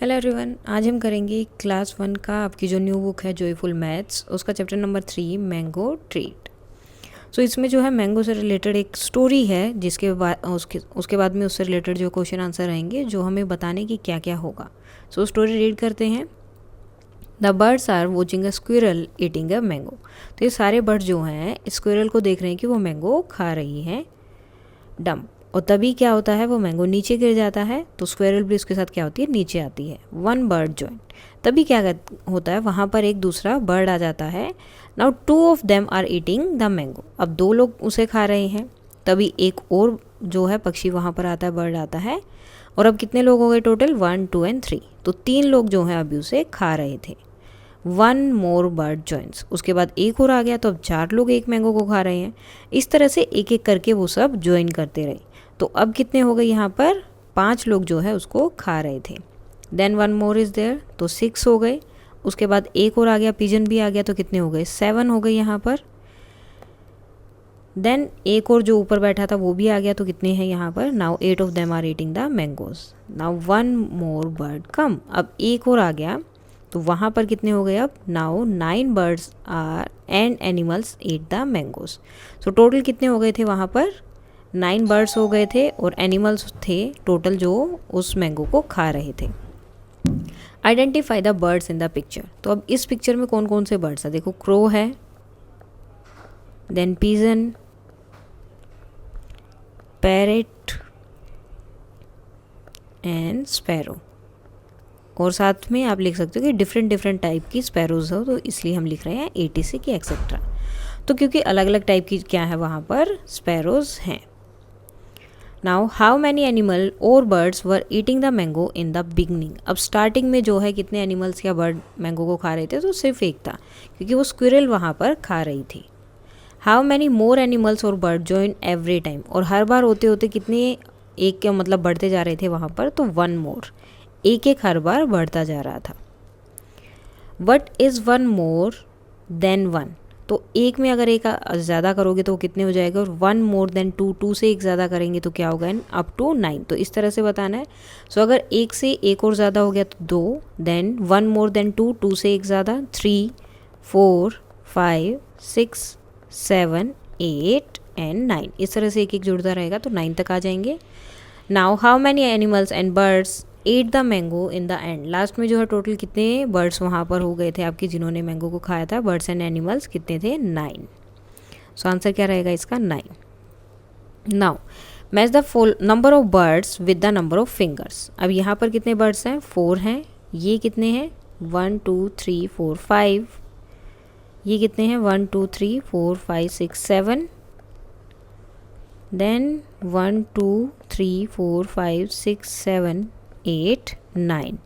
Hello everyone, आज हम करेंगे क्लास 1 का आपकी जो न्यू बुक है जॉयफुल मैथ्स, उसका चैप्टर नंबर 3 मैंगो ट्रीट। सो इसमें जो है मैंगो से रिलेटेड एक स्टोरी है, जिसके बाद उसके बाद में उससे रिलेटेड जो क्वेश्चन आंसर रहेंगे जो हमें बताने की क्या क्या होगा। सो स्टोरी रीड करते हैं। The birds are watching a squirrel eating a mango. तो ये सारे बर्ड्स जो हैं स्क्विरल को देख रहे हैं कि वो मैंगो खा रही हैं। डम्प। और तभी क्या होता है, वो मैंगो नीचे गिर जाता है, तो स्क्वेरल भी उसके साथ क्या होती है, नीचे आती है। One bird join. तभी क्या होता है, वहाँ पर एक दूसरा बर्ड आ जाता है। Now two of them are eating the mango. अब दो लोग उसे खा रहे हैं, तभी एक और जो है पक्षी वहाँ पर आता है, बर्ड आता है। और अब कितने लोग हो गए टोटल, 1, 2 एंड 3। तो 3 लोग जो हैं अभी उसे खा रहे थे। One more bird joins. उसके बाद एक और आ गया, तो अब 4 लोग एक मैंगो को खा रहे हैं। इस तरह से एक एक करके वो सब ज्वाइन करते रहे। तो अब कितने हो गए, यहाँ पर 5 लोग जो है उसको खा रहे थे। Then one more is there, तो 6 हो गए। उसके बाद एक और आ गया, पिजन भी आ गया, तो कितने हो गए, 7 हो गए यहाँ पर। देन एक और जो ऊपर बैठा था वो भी आ गया, तो कितने हैं यहाँ पर, now 8 of them are eating the mangoes. Now one more bird come. अब एक और आ गया, तो वहाँ पर कितने हो गए, अब now 9 birds are and animals eat the mangoes. So total कितने हो गए थे वहाँ पर, 9 बर्ड्स हो गए थे और एनिमल्स थे टोटल जो उस मैंगो को खा रहे थे। Identify the birds in the picture. तो अब इस पिक्चर में कौन कौन से बर्ड्स है, देखो क्रो है, then pigeon, parrot and sparrow. और साथ में आप लिख सकते हो कि डिफरेंट डिफरेंट टाइप की स्पैरोज हो, तो इसलिए हम लिख रहे हैं ATC की एक्सेट्रा। तो क्योंकि अलग अलग टाइप की क्या है वहाँ पर स्पैरोज हैं। नाउ हाउ मैनी एनिमल और birds were eating the mango in the beginning. अब स्टार्टिंग में जो है कितने एनिमल्स या बर्ड मैंगो को खा रहे थे, तो सिर्फ एक था, क्योंकि वो स्क्विरल वहाँ पर खा रही थी। हाउ मैनी मोर एनिमल्स और बर्ड जॉइन एवरी टाइम। और हर बार होते होते कितने एक के मतलब बढ़ते जा रहे थे वहाँ पर, तो वन मोर, एक एक हर बार बढ़ता जा रहा था। What is one more than one. तो एक में अगर एक ज़्यादा करोगे तो कितने हो जाएगा, और 1 मोर देन 2, 2 से एक ज़्यादा करेंगे तो क्या होगा, अप टू 9। तो इस तरह से बताना है। सो अगर एक से एक और ज़्यादा हो गया तो 2, देन 1 मोर देन 2, 2 से एक ज़्यादा 3, 4, 5, 6, 7, 8 एंड 9। इस तरह से एक एक जुड़ता रहेगा तो 9 तक आ जाएंगे। Now how many animals and birds at the mango in the end. Last में जो है टोटल कितने बर्ड्स वहाँ पर हो गए थे आपके, जिन्होंने मैंगो को खाया था, बर्ड्स एंड एनिमल्स कितने थे, 9। सो आंसर क्या रहेगा इसका, 9। Now match the full number of birds with the number of fingers. अब यहाँ पर कितने बर्ड्स हैं, 4 हैं। ये कितने हैं, 1, 2, 3, 4, 5। ये कितने हैं, 1, 2, 3, 4, 5, 6, 7। देन 1, 2, 3, 4, 5, 6, 7, 8, 9।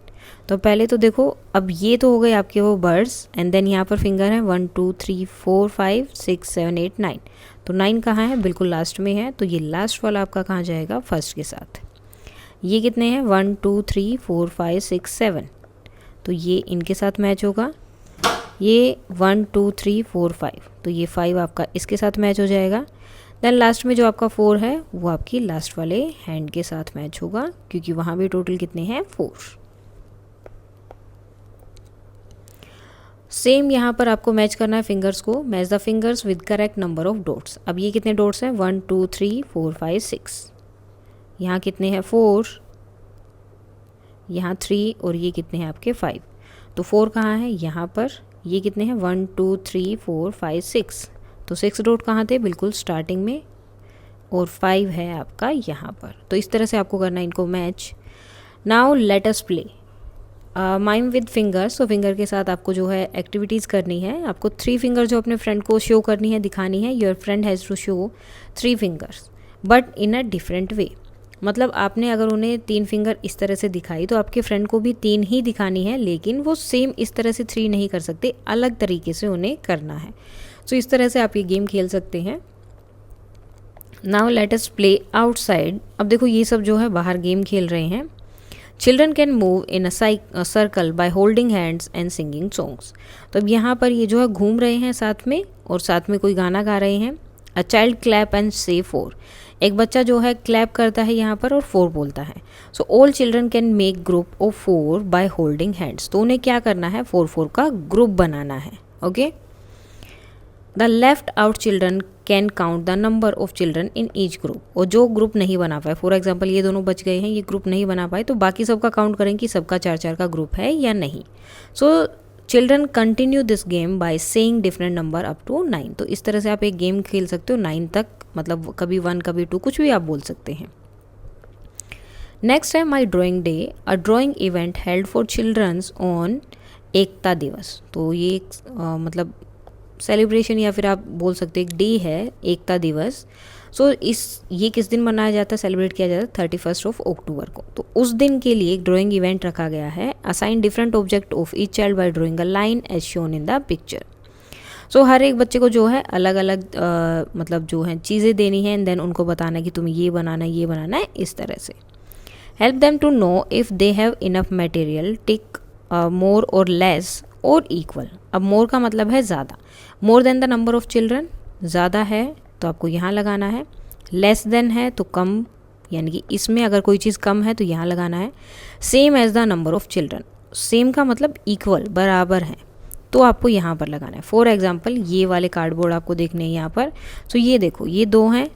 तो पहले तो देखो, अब ये तो हो गए आपके वो बर्ड्स, एंड देन यहाँ पर फिंगर है 1, 2, 3, 4, 5, 6, 7, 8, 9। तो 9 कहाँ है, बिल्कुल लास्ट में है, तो ये लास्ट वाला आपका कहाँ जाएगा, फर्स्ट के साथ। ये कितने हैं, 1, 2, 3, 4, 5, 6, 7। तो ये इनके साथ मैच होगा। ये 1, 2, 3, 4, 5, तो ये 5 आपका इसके साथ मैच हो जाएगा। देन लास्ट में जो आपका 4 है वो आपकी लास्ट वाले हैंड के साथ मैच होगा, क्योंकि वहाँ भी टोटल कितने हैं, 4। सेम यहाँ पर आपको मैच करना है फिंगर्स को। Match the fingers with correct number of dots. अब ये कितने डॉट्स हैं, 1, 2, 3, 4, 5, 6। यहाँ कितने हैं, 4, यहाँ 3, और ये कितने हैं आपके 5। तो 4 कहाँ है, यहाँ पर। ये कितने हैं, 1, 2, 3, 4, 5, 6। तो 6 डॉट कहाँ थे, बिल्कुल स्टार्टिंग में, और 5 है आपका यहाँ पर। तो इस तरह से आपको करना है इनको match. Now let us play mime with fingers. तो फिंगर के साथ आपको जो है एक्टिविटीज़ करनी है। आपको 3 फिंगर जो अपने फ्रेंड को शो करनी है, दिखानी है। Your friend has to show 3 fingers but in a different way. मतलब आपने अगर उन्हें 3 फिंगर इस तरह से दिखाई, तो आपके फ्रेंड को भी 3 ही दिखानी है, लेकिन वो सेम इस तरह से 3 नहीं कर सकते, अलग तरीके से उन्हें करना है। सो इस तरह से आप ये गेम खेल सकते हैं। Now let us play outside. अब देखो ये सब जो है बाहर गेम खेल रहे हैं। Children can move in a circle by holding hands and singing songs. तो अब यहाँ पर ये जो है घूम रहे हैं साथ में, और साथ में कोई गाना गा रहे हैं। अ चाइल्ड क्लैप एंड से 4। एक बच्चा जो है क्लैप करता है यहाँ पर और 4 बोलता है। So all children can make group of 4 by holding hands. तो उन्हें क्या करना है, 4 का ग्रुप बनाना है। Okay, the left out children can count the number of children in each group. और जो ग्रुप नहीं बना पाए, फॉर एग्जाम्पल ये दोनों बच गए हैं, ये ग्रुप नहीं बना पाए, तो बाकी सबका काउंट करें कि सबका 4 का ग्रुप है या नहीं। So children continue this game by saying different number up to 9। तो इस तरह से आप एक गेम खेल सकते हो 9 तक, मतलब कभी 1 कभी 2 कुछ भी आप बोल सकते हैं। नेक्स्ट है my drawing day, a drawing event held for childrens on Ekta Diwas. तो ये एक मतलब सेलिब्रेशन या फिर आप बोल सकते हैं एक डे है, एकता दिवस। सो ये किस दिन मनाया जाता है, सेलिब्रेट किया जाता है 31 अक्टूबर को। तो उस दिन के लिए एक ड्राइंग इवेंट रखा गया है। Assign different object of each child by drawing a line as shown in the picture. So हर एक बच्चे को जो है अलग अलग मतलब जो है चीज़ें देनी है, एंड देन उनको बताना है कि तुम्हें ये बनाना है, ये बनाना है, इस तरह से। Help them to know if they have enough material, tick more और लेस और इक्वल। अब मोर का मतलब है ज़्यादा, more than the number of children, ज़्यादा है तो आपको यहाँ लगाना है, लेस देन है तो कम, यानी कि इसमें अगर कोई चीज़ कम है तो यहाँ लगाना है, same as the number of children, same का मतलब इक्वल, बराबर है, तो आपको यहाँ पर लगाना है। फॉर एग्जाम्पल ये वाले कार्डबोर्ड आपको देखने हैं यहाँ पर। तो ये देखो, ये 2 हैं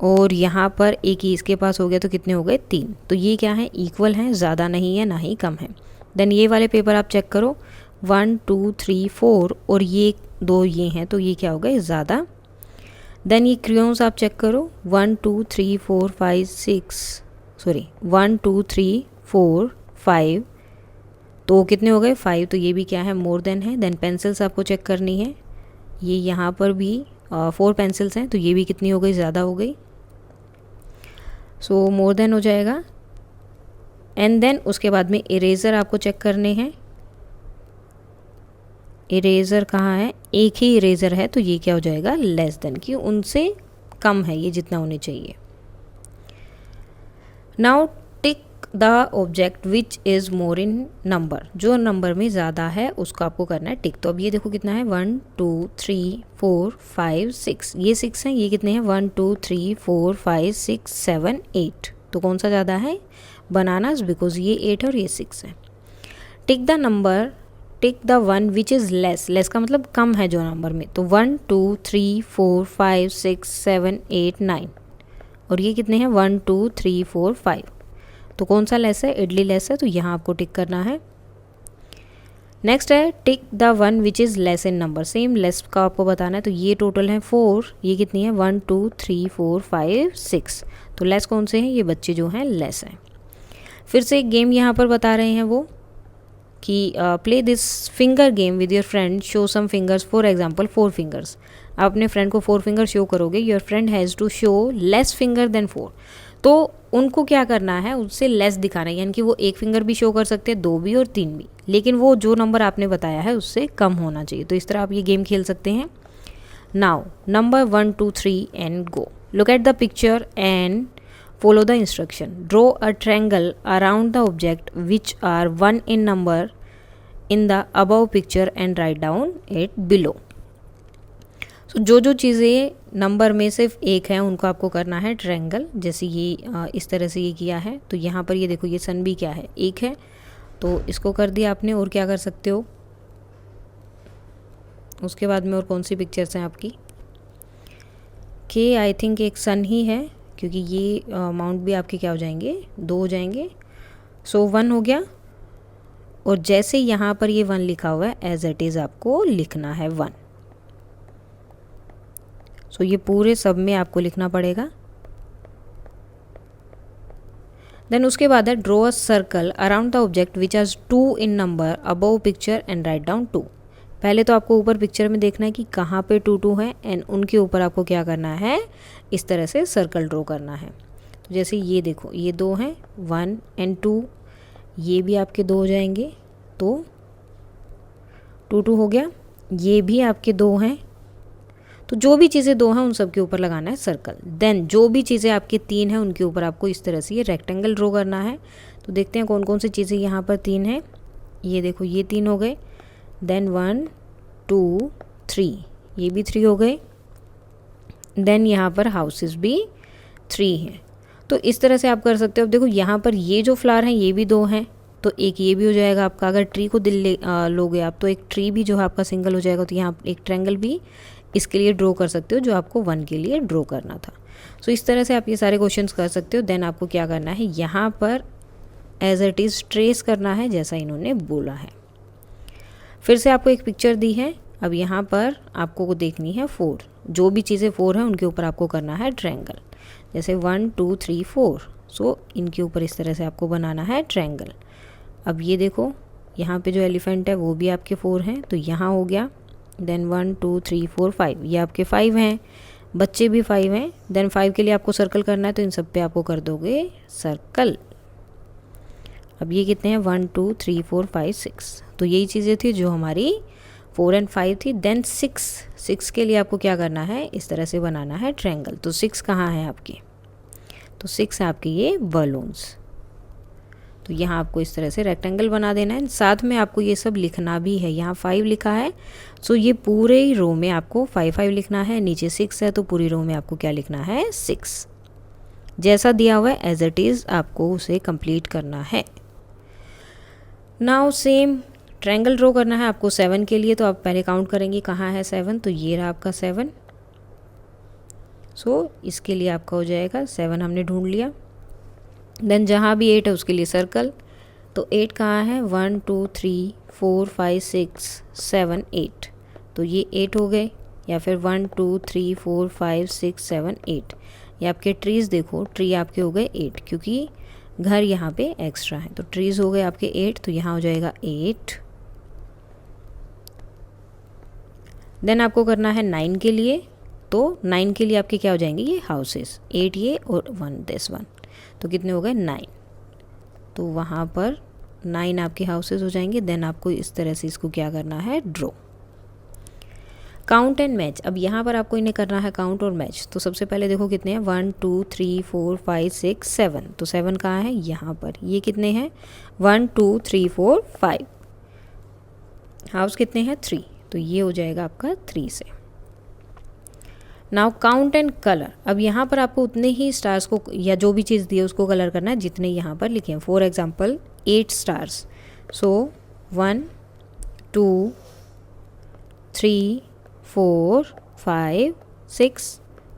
और यहाँ पर एक ही इसके पास हो गया, तो कितने हो गए, 3। तो ये क्या है, इक्वल हैं, ज़्यादा नहीं है ना ही कम है। देन ये वाले पेपर आप चेक करो, 1 2 3 4 और ये 2 ये हैं, तो ये क्या हो गए, ज़्यादा। देन ये क्रियोन्स आप चेक करो, 1 2 3 4 5 6 सॉरी 1 2 3 4 5, तो कितने हो गए, 5। तो ये भी क्या है, मोर देन है। देन पेंसिल्स आपको चेक करनी है, ये यहाँ पर भी 4 पेंसिल्स हैं, तो ये भी कितनी हो गई, ज़्यादा हो गई, सो मोर देन हो जाएगा। एंड देन उसके बाद में इरेज़र आपको चेक करने हैं। इरेज़र कहाँ है, एक ही इरेज़र है, तो ये क्या हो जाएगा, लेस देन, कि उनसे कम है ये जितना होने चाहिए। Now tick the object which is more in number, जो नंबर में ज़्यादा है उसको आपको करना है टिक। तो अब ये देखो कितना है, 1 2 3 4 5 6, ये 6 हैं, ये कितने हैं, 1 2 3 4 5 6 7 8, तो कौन सा ज़्यादा है, बनानास, बिकॉज ये 8 और ये 6 है। Tick the number, tick the one which is less, less का मतलब कम है जो नंबर में, तो 1 2 3 4 5 6 7 8 9, और ये कितने हैं, 1 2 3 4 5, तो कौन सा लेस है, इडली लेस है, तो यहाँ आपको टिक करना है। नेक्स्ट है tick the one which is less in number, same less का आपको बताना है, तो ये टोटल है 4, ये कितनी है, 1 2 3 4 5 6, तो लेस कौन से हैं, ये बच्चे जो हैं लेस हैं। फिर से एक गेम यहाँ पर बता रहे हैं वो कि play this finger game with your friend, show some fingers, for example 4 fingers. आप अपने फ्रेंड को 4 फिंगर शो करोगे, your friend has to show less finger than 4, तो उनको क्या करना है, उससे लेस दिखाना है, यानी कि वो 1 फिंगर भी शो कर सकते हैं, 2 भी और 3 भी, लेकिन वो जो नंबर आपने बताया है उससे कम होना चाहिए। तो इस तरह आप ये गेम खेल सकते हैं। Now number 1 2 3 and go, look at the picture and follow the instruction. Draw a triangle around the object which are 1 in number in the above picture and write down it below. So जो चीज़ें number में सिर्फ 1 है उनको आपको करना है triangle, जैसे ये इस तरह से ये किया है। तो यहाँ पर ये देखो, ये सन भी क्या है, 1 है, तो इसको कर दिया आपने। और क्या कर सकते हो, उसके बाद में और कौन सी पिक्चर्स हैं आपकी, के आई थिंक एक सन ही है, क्योंकि ये अमाउंट भी आपके क्या हो जाएंगे, 2 हो जाएंगे। सो 1 हो गया, और जैसे यहाँ पर ये 1 लिखा हुआ है एज इट इज़ आपको लिखना है 1। सो ये पूरे सब में आपको लिखना पड़ेगा। देन उसके बाद है draw a circle around the object which has 2 in number above picture and write down 2। पहले तो आपको ऊपर पिक्चर में देखना है कि कहाँ पे 2 2 है, एंड उनके ऊपर आपको क्या करना है, इस तरह से सर्कल ड्रॉ करना है। तो जैसे ये देखो, ये 2 हैं, 1 एंड 2, ये भी आपके 2 हो जाएंगे, तो 2 2 हो गया। ये भी आपके 2 हैं, तो जो भी चीज़ें 2 हैं उन सब के ऊपर लगाना है सर्कल। देन जो भी चीज़ें आपके 3 हैं उनके ऊपर आपको इस तरह से ये रेक्टेंगल ड्रॉ करना है। तो देखते हैं कौन कौन सी चीज़ें यहाँ पर 3 हैं। ये देखो, ये 3 हो गए। देन 1 2 3, ये भी 3 हो गए। देन यहाँ पर हाउसेस भी 3 हैं। तो इस तरह से आप कर सकते हो। अब देखो यहाँ पर ये जो फ्लावर हैं ये भी 2 हैं, तो एक ये भी हो जाएगा आपका। अगर ट्री को लोगे आप तो एक ट्री भी जो है आपका सिंगल हो जाएगा। तो यहाँ एक ट्रायंगल भी इसके लिए ड्रॉ कर सकते हो जो आपको 1 के लिए ड्रॉ करना था। सो इस तरह से आप ये सारे क्वेश्चंस कर सकते हो। देन आपको क्या करना है, यहाँ पर एज इट इज़ ट्रेस करना है जैसा इन्होंने बोला है। फिर से आपको एक पिक्चर दी है। अब यहाँ पर आपको देखनी है 4, जो भी चीज़ें 4 हैं उनके ऊपर आपको करना है ट्रायंगल। जैसे 1 2 3 4, सो इनके ऊपर इस तरह से आपको बनाना है ट्रायंगल। अब ये देखो यहाँ पे जो एलिफेंट है वो भी आपके 4 हैं, तो यहाँ हो गया। देन 1 2 3 4 5, ये आपके 5 हैं, बच्चे भी 5 हैं। देन 5 के लिए आपको सर्कल करना है, तो इन सब पे आपको कर दोगे सर्कल। अब ये कितने हैं, 1 2 3 4 5 6, तो यही चीज़ें थी जो हमारी 4 एंड 5 थी। देन 6 के लिए आपको क्या करना है, इस तरह से बनाना है ट्रायंगल। तो 6 कहाँ है आपकी, तो 6 है आपके ये बलून्स। तो यहाँ आपको इस तरह से रेक्टेंगल बना देना है। साथ में आपको ये सब लिखना भी है। यहाँ 5 लिखा है, सो ये पूरे ही रो में आपको 5 5 लिखना है। नीचे 6 है तो पूरी रो में आपको क्या लिखना है, 6। जैसा दिया हुआ है एज इट इज़ आपको उसे कंप्लीट करना है। नाउ सेम ट्रायंगल ड्रॉ करना है आपको 7 के लिए। तो आप पहले काउंट करेंगे कहाँ है 7, तो ये रहा आपका 7। सो इसके लिए आपका हो जाएगा 7 हमने ढूंढ लिया। देन जहाँ भी 8 है उसके लिए सर्कल। तो 8 कहाँ है, 1 2 3 4 5 6 7 8, तो ये 8 हो गए। या फिर 1 2 3 4 5 6 7 8, ये आपके ट्रीज़ देखो, ट्री आपके हो गए 8 क्योंकि घर यहाँ पे एक्स्ट्रा है। तो ट्रीज़ हो गए आपके 8, तो यहाँ हो जाएगा 8। देन आपको करना है 9 के लिए। तो 9 के लिए आपके क्या हो जाएंगे, ये हाउसेस, 8 ये और 1 दिस 1, तो कितने हो गए 9। तो वहाँ पर 9 आपके हाउसेस हो जाएंगे। देन आपको इस तरह से इसको क्या करना है, ड्रॉ। Count and match. अब यहाँ पर आपको इन्हें करना है काउंट और मैच। तो सबसे पहले देखो कितने हैं, 1 2 3 4 5 6 7, तो 7 कहाँ है, यहाँ पर। ये कितने हैं, 1 2 3 4 5, हाउस कितने हैं 3, तो ये हो जाएगा आपका 3 से। Now count and colour. अब यहाँ पर आपको उतने ही स्टार्स को या जो भी चीज़ दी है उसको कलर करना है जितने यहाँ पर लिखे हैं। For example 8 stars, so 1 2 3 4 5 6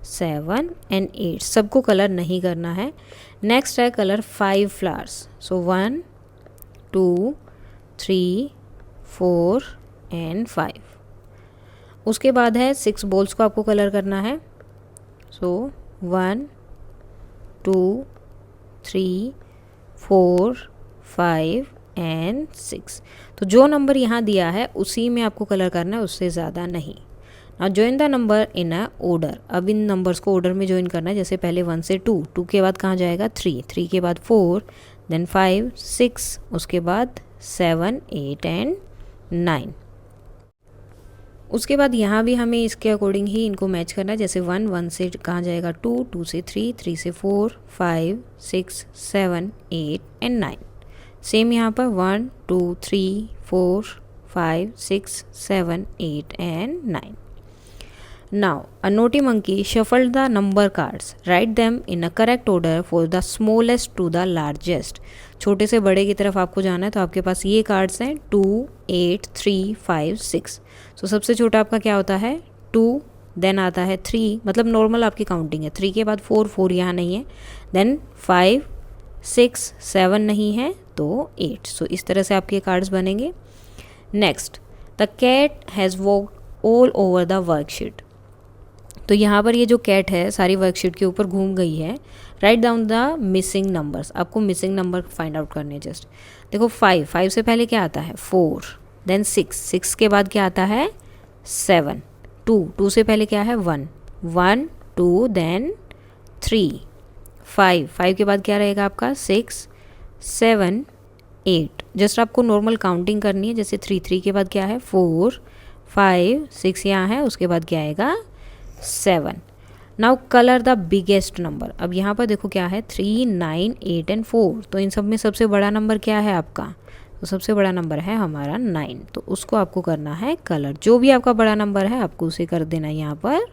7 and 8, सबको कलर नहीं करना है। नेक्स्ट है कलर 5 फ्लावर्स, सो 1 2 3 4 एंड 5। उसके बाद है 6 बॉल्स को आपको कलर करना है। सो 1 2 3 4 5 एंड 6, तो जो नंबर यहाँ दिया है उसी में आपको कलर करना है, उससे ज़्यादा नहीं। Now join the number in a order. अब इन नंबर्स को ऑर्डर में ज्वाइन करना है। जैसे पहले 1 से 2, 2 के बाद कहाँ जाएगा 3, 3 के बाद 4, देन 5 6, उसके बाद 7 8 एंड 9। उसके बाद यहाँ भी हमें इसके अकॉर्डिंग ही इनको मैच करना है। जैसे 1 से कहाँ जाएगा 2, 2 से 3, 3 से 4 5 6 7 8 एंड 9। सेम यहाँ पर 1 2 3 4 5 6 7 8 and 9। Now, a naughty monkey shuffled the number cards. Write them in a correct order for the smallest to the largest. छोटे से बड़े की तरफ आपको जाना है। तो आपके पास ये कार्ड्स हैं 2 8 3 5 6। तो सबसे छोटा आपका क्या होता है 2, देन आता है 3, मतलब नॉर्मल आपकी काउंटिंग है। 3 के बाद 4, 4 यहाँ नहीं है, देन 5 6 7 नहीं है, तो 8। सो इस तरह से आपके कार्ड्स बनेंगे। Next, the cat has walked all over the worksheet. तो यहाँ पर ये जो कैट है सारी वर्कशीट के ऊपर घूम गई है। Write down the missing numbers. आपको मिसिंग नंबर फाइंड आउट करने जस्ट। देखो 5 से पहले क्या आता है 4, देन 6 के बाद क्या आता है 7, 2 से पहले क्या है 1 2, देन 3 5 के बाद क्या रहेगा आपका 6 7 8। जस्ट आपको नॉर्मल काउंटिंग करनी है। जैसे 3 के बाद क्या है 4 5 6 यहाँ है, उसके बाद क्या आएगा 7। Now colour the biggest number. अब यहाँ पर देखो क्या है 3 9 8 एंड 4। तो इन सब में सबसे बड़ा नंबर क्या है आपका, तो सबसे बड़ा नंबर है हमारा 9। तो उसको आपको करना है कलर। जो भी आपका बड़ा नंबर है आपको उसे कर देना है यहाँ पर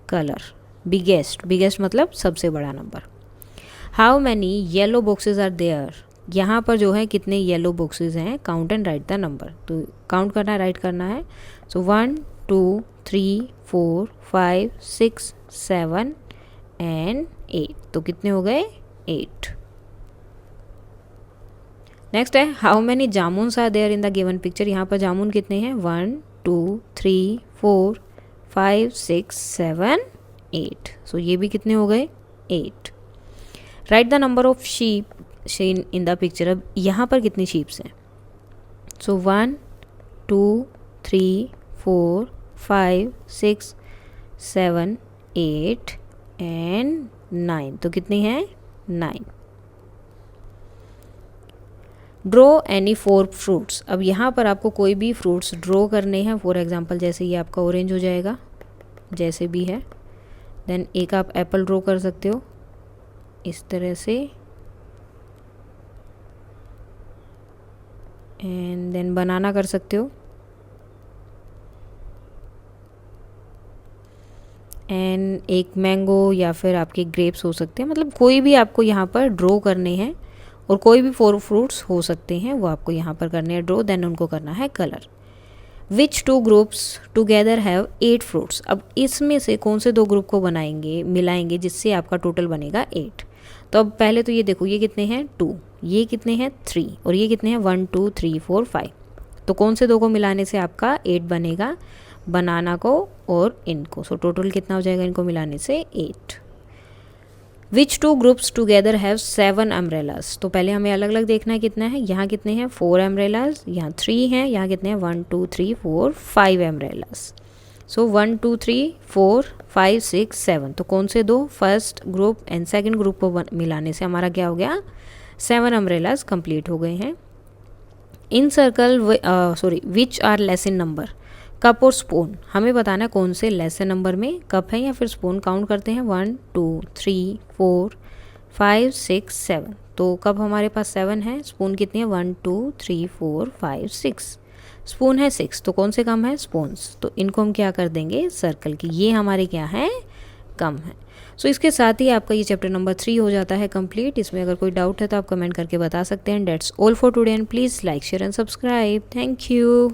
कलर। बिगेस्ट, बिगेस्ट मतलब सबसे बड़ा number. How many yellow boxes are there, यहाँ पर जो है कितने येलो बॉक्सेज हैं, count and write the number. तो काउंट करना है, राइट करना है। सो 1 2 3 4 5 6 7 एंड 8, तो कितने हो गए 8। नेक्स्ट है how many jamuns are there in the given picture, यहाँ पर जामुन कितने हैं 1 2 3 4 5 6 7 8, सो ये भी कितने हो गए 8। Write the number of sheep seen in the picture, अब यहाँ पर कितनी शीप्स हैं, सो 1 2 3 4 5 6 7 8 एंड 9, तो कितनी हैं 9। ड्रॉ एनी 4 फ्रूट्स, अब यहाँ पर आपको कोई भी फ्रूट्स ड्रॉ करने हैं। फॉर एग्जांपल जैसे ये आपका ऑरेंज हो जाएगा, जैसे भी है। देन एक आप एप्पल ड्रॉ कर सकते हो इस तरह से, एंड देन बनाना कर सकते हो, एंड एक मैंगो या फिर आपके ग्रेप्स हो सकते हैं। मतलब कोई भी आपको यहाँ पर ड्रॉ करने हैं, और कोई भी 4 फ्रूट्स हो सकते हैं, वो आपको यहाँ पर करने हैं ड्रॉ। देन उनको करना है colour. Which 2 groups together have 8 fruits, अब इसमें से कौन से 2 ग्रुप को बनाएंगे, मिलाएंगे, जिससे आपका टोटल बनेगा 8। तो अब पहले तो ये देखो, ये कितने हैं 2, ये कितने हैं 3, और ये कितने हैं 1 2 3 4 5। तो कौन से 2 को मिलाने से आपका 8 बनेगा, बनाना को और इनको। सो टोटल कितना हो जाएगा इनको मिलाने से 8। विच 2 ग्रुप्स टुगेदर हैव 7 अम्ब्रेलास, तो पहले हमें अलग अलग देखना है कितना है। यहाँ कितने हैं 4 अम्ब्रेलास, यहाँ 3 हैं, यहाँ कितने हैं 1 2 3 4 5 अम्ब्रेलास। सो 1 2 3 4 5 6 7, तो कौन से 2, first group and second group को मिलाने से हमारा क्या हो गया 7 अम्ब्रेलास कंप्लीट हो गए हैं। Encircle which are less in number, cup और स्पून, हमें बताना है कौन से लेस इन नंबर में कप है या फिर स्पून। काउंट करते हैं 1 2 3 4 5 6 7, तो कप हमारे पास 7 है, स्पून कितनी है 1 2 3 4 5 6, स्पून है 6, तो कौन से कम है स्पून्स। तो इनको हम क्या कर देंगे सर्कल की, ये हमारे क्या है कम है। सो इसके साथ ही आपका ये चैप्टर नंबर 3 हो जाता है कंप्लीट। इसमें अगर कोई डाउट है तो आप कमेंट करके बता सकते हैं। That's all for today and please like share and subscribe. Thank you.